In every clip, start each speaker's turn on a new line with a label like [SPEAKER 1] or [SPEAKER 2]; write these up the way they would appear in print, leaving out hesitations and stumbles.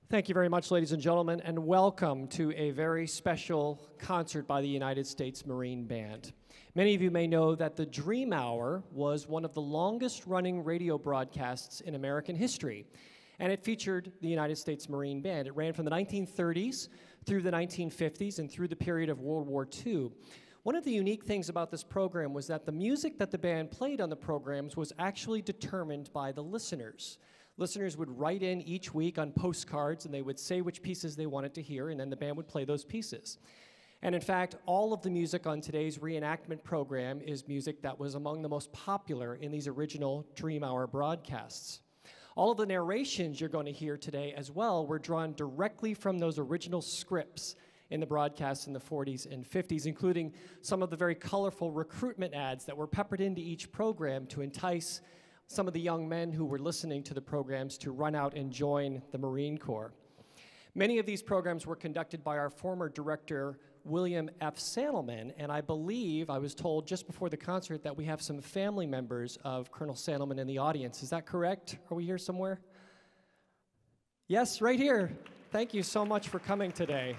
[SPEAKER 1] Thank you very much, ladies and gentlemen, and welcome to a very special concert by the United States Marine Band. Many of you may know that the Dream Hour was one of the longest-running radio broadcasts in American history, and it featured the United States Marine Band. It ran from the 1930s through the 1950s and through the period of World War II. One of the unique things about this program was that the music that the band played on the programs was actually determined by the listeners. Listeners would write in each week on postcards, and they would say which pieces they wanted to hear, and then the band would play those pieces. And in fact, all of the music on today's reenactment program is music that was among the most popular in these original Dream Hour broadcasts. All of the narrations you're going to hear today as well were drawn directly from those original scripts in the broadcasts in the 40s and 50s, including some of the very colorful recruitment ads that were peppered into each program to entice some of the young men who were listening to the programs to run out and join the Marine Corps. Many of these programs were conducted by our former director, William F. Sandelman, and I believe, I was told just before the concert, that we have some family members of Colonel Sandelman in the audience. Is that correct? Are we here somewhere? Yes, right here. Thank you so much for coming today.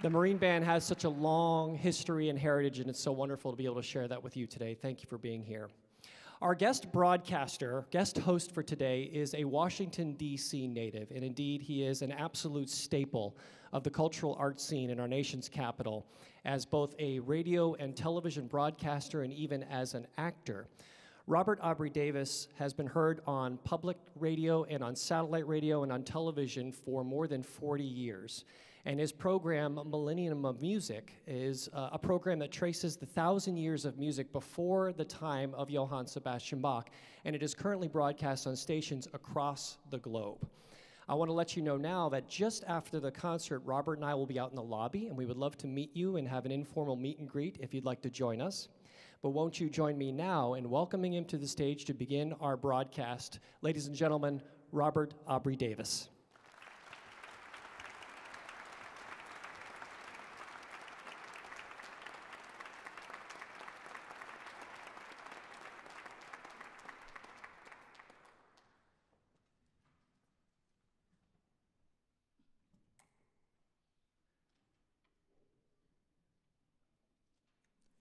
[SPEAKER 1] The Marine Band has such a long history and heritage, and it's so wonderful to be able to share that with you today. Thank you for being here. Our guest broadcaster, guest host for today, is a Washington, D.C. native, and indeed he is an absolute staple of the cultural arts scene in our nation's capital as both a radio and television broadcaster and even as an actor. Robert Aubry Davis has been heard on public radio and on satellite radio and on television for more than 40 years. And his program, Millennium of Music, is a program that traces the 1,000 years of music before the time of Johann Sebastian Bach, and it is currently broadcast on stations across the globe. I want to let you know now that just after the concert, Robert and I will be out in the lobby, and we would love to meet you and have an informal meet and greet if you'd like to join us. But won't you join me now in welcoming him to the stage to begin our broadcast. Ladies and gentlemen, Robert Aubry Davis.